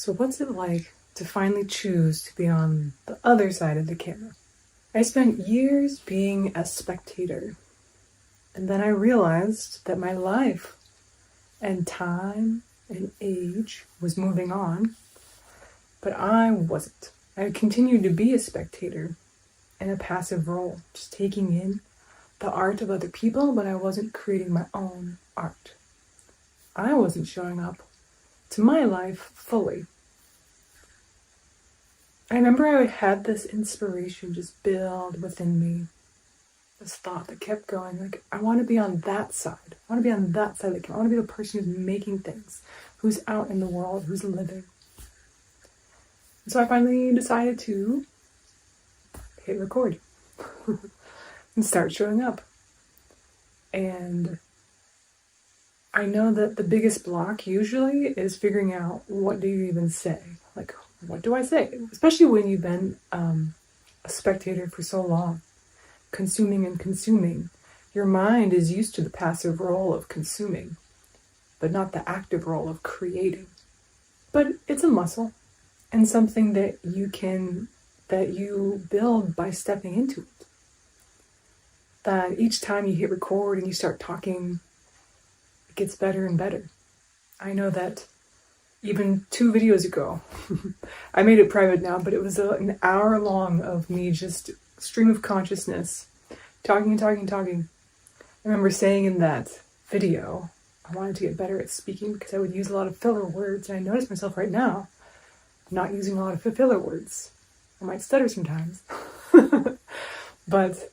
So what's it like to finally choose to be on the other side of the camera? I spent years being a spectator, and then I realized that my life and time and age was moving on, but I wasn't. I continued to be a spectator in a passive role, just taking in the art of other people, but I wasn't creating my own art. I wasn't showing up to my life fully. I remember I had this inspiration just build within me, this thought that kept going, like, I want to be on that side. I want to be on that side of the camera. I want to be the person who's making things, who's out in the world, who's living. And so I finally decided to hit record and start showing up. And I know that the biggest block usually is figuring out, what do you even say? Like, what do I say? Especially when you've been a spectator for so long, consuming and consuming. Your mind is used to the passive role of consuming, but not the active role of creating. But it's a muscle and something that you build by stepping into it. That each time you hit record and you start talking, it gets better and better. I know that even 2 videos ago, I made it private now, but it was an hour long of me just stream of consciousness, talking. I remember saying in that video, I wanted to get better at speaking because I would use a lot of filler words, and I notice myself right now not using a lot of filler words. I might stutter sometimes, but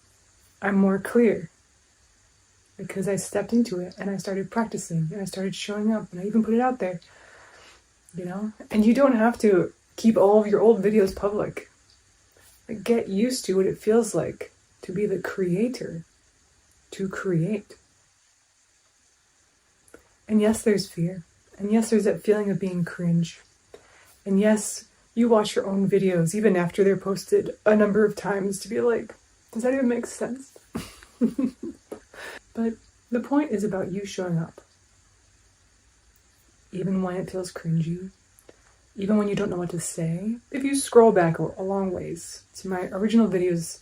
I'm more clear because I stepped into it and I started practicing and I started showing up and I even put it out there, and you don't have to keep all of your old videos public. Like, get used to what it feels like to be the creator, to create. And yes, there's fear. And yes, there's that feeling of being cringe. And yes, you watch your own videos even after they're posted a number of times to be like, does that even make sense? But the point is about you showing up. Even when it feels cringy, even when you don't know what to say. If you scroll back a long ways to my original videos,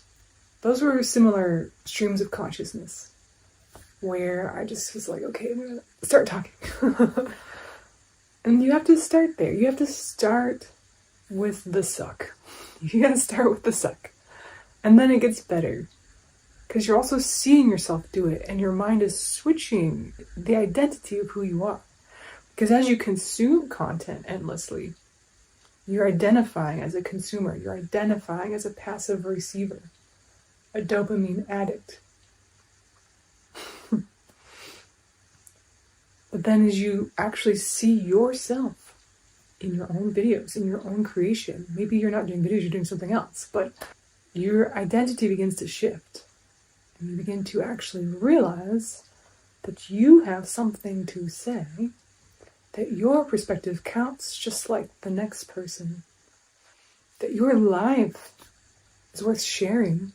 those were similar streams of consciousness where I just was like, okay, I'm gonna start talking. And you have to start there. You have to start with the suck. You gotta start with the suck. And then it gets better. Because you're also seeing yourself do it, and your mind is switching the identity of who you are. Because as you consume content endlessly, you're identifying as a consumer. You're identifying as a passive receiver, a dopamine addict. But then as you actually see yourself in your own videos, in your own creation, maybe you're not doing videos, you're doing something else, but your identity begins to shift. And you begin to actually realize that you have something to say, that your perspective counts just like the next person, that your life is worth sharing,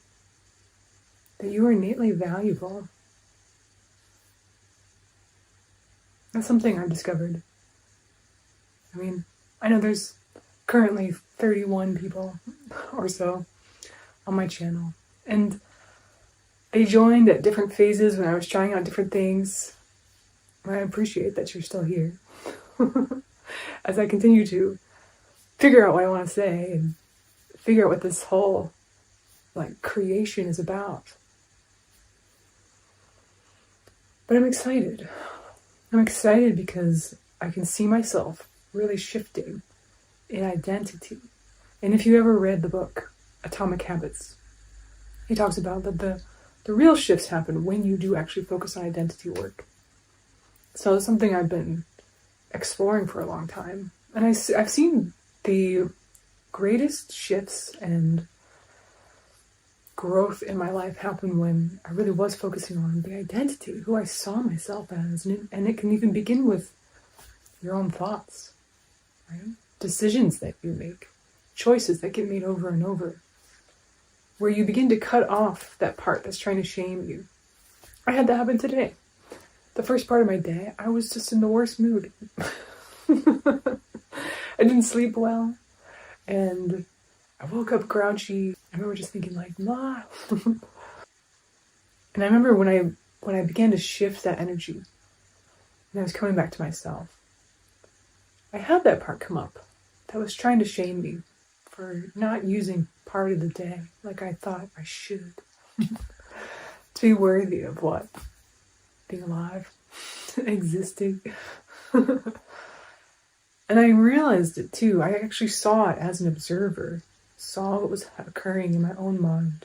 that you are innately valuable. That's something I've discovered. I mean, I know there's currently 31 people or so on my channel, and they joined at different phases when I was trying out different things. I appreciate that you're still here as I continue to figure out what I want to say and figure out what this whole creation is about. But I'm excited. I'm excited because I can see myself really shifting in identity. And if you ever read the book Atomic Habits, he talks about that the real shifts happen when you do actually focus on identity work. So it's something I've been exploring for a long time. And I've seen the greatest shifts and growth in my life happen when I really was focusing on the identity, who I saw myself as. And it can even begin with your own thoughts, right? Decisions that you make, choices that get made over and over, where you begin to cut off that part that's trying to shame you. I had that happen today. The first part of my day, I was just in the worst mood. I didn't sleep well, and I woke up grouchy. I remember just thinking like, "Ma." And I remember when I began to shift that energy, and I was coming back to myself, I had that part come up that was trying to shame me for not using part of the day like I thought I should. To be worthy of what? Being alive, existing. And I realized it too. I actually saw it as an observer, saw what was occurring in my own mind.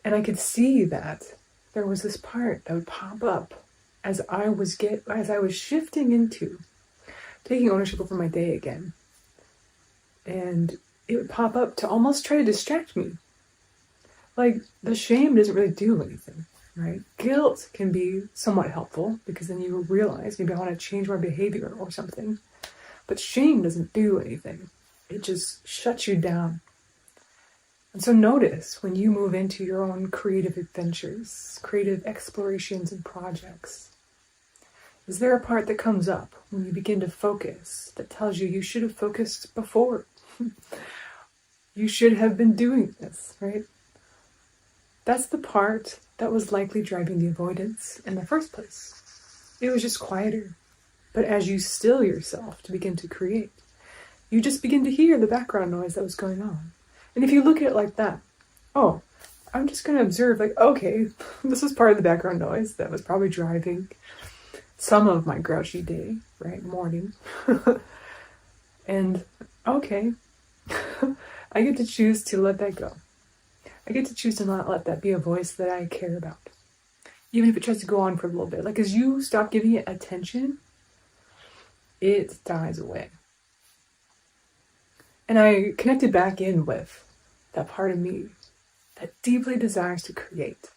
And I could see that there was this part that would pop up as I was shifting into taking ownership over my day again. And it would pop up to almost try to distract me. Like, the shame doesn't really do anything, right? Guilt can be somewhat helpful because then you realize, maybe I want to change my behavior or something. But shame doesn't do anything. It just shuts you down. And so notice when you move into your own creative adventures, creative explorations and projects, is there a part that comes up when you begin to focus that tells you should have focused before? You should have been doing this, right? That's the part that was likely driving the avoidance in the first place. It was just quieter. But as you still yourself to begin to create, you just begin to hear the background noise that was going on. And if you look at it like that, oh, I'm just going to observe, like, okay, this is part of the background noise that was probably driving some of my grouchy day, right, morning. And, okay, I get to choose to let that go. I get to choose to not let that be a voice that I care about. Even if it tries to go on for a little bit. Like, as you stop giving it attention, it dies away. And I connected back in with that part of me that deeply desires to create,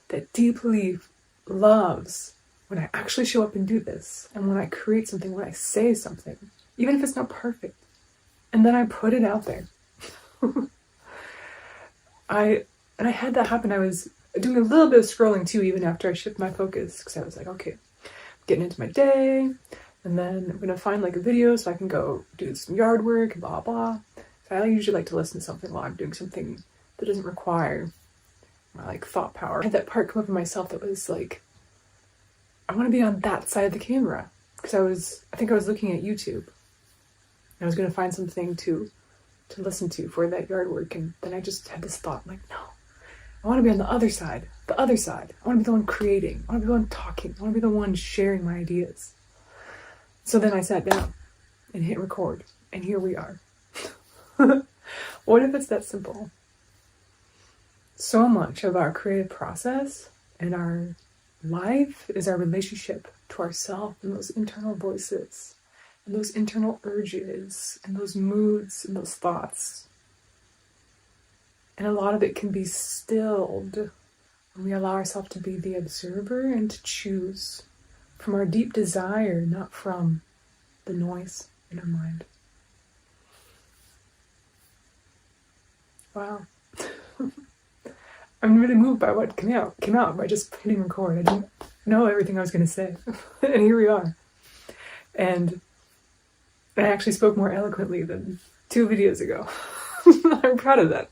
that deeply loves when I actually show up and do this, and when I create something, when I say something, even if it's not perfect, and then I put it out there. I had that happen. I was doing a little bit of scrolling too, even after I shifted my focus, because I was like, okay, I'm getting into my day, and then I'm gonna find like a video so I can go do some yard work and blah blah. So I usually like to listen to something while I'm doing something that doesn't require my like thought power. I had that part come up in myself that was like, I want to be on that side of the camera, because I think I was looking at YouTube. I was gonna find something to listen to for that yard work, and then I just had this thought, like, no, I want to be on the other side. I want to be the one creating. I want to be the one talking. I want to be the one sharing my ideas. So then I sat down and hit record, and here we are. What if it's that simple? So much of our creative process and our life is our relationship to ourselves and those internal voices and those internal urges and those moods and those thoughts. And a lot of it can be stilled when we allow ourselves to be the observer and to choose from our deep desire, not from the noise in our mind. Wow. I'm really moved by what came out by just hitting record. I didn't know everything I was going to say. And here we are. And I actually spoke more eloquently than 2 videos ago. I'm proud of that.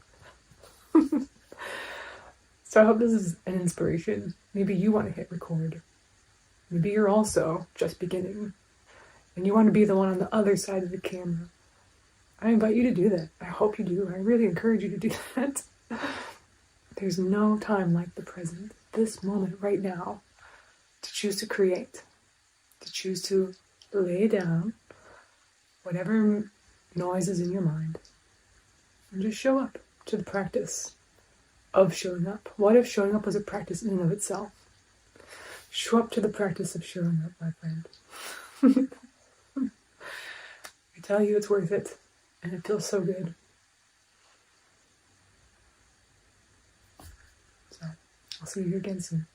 So I hope this is an inspiration. Maybe you want to hit record. Maybe you're also just beginning and you want to be the one on the other side of the camera. I invite you to do that. I hope you do. I really encourage you to do that. There's no time like the present, this moment right now, to choose to create, to choose to lay down whatever noise is in your mind and just show up to the practice of showing up. What if showing up was a practice in and of itself? Show up to the practice of showing up, my friend. I tell you, it's worth it, and it feels so good. So, I'll see you again soon.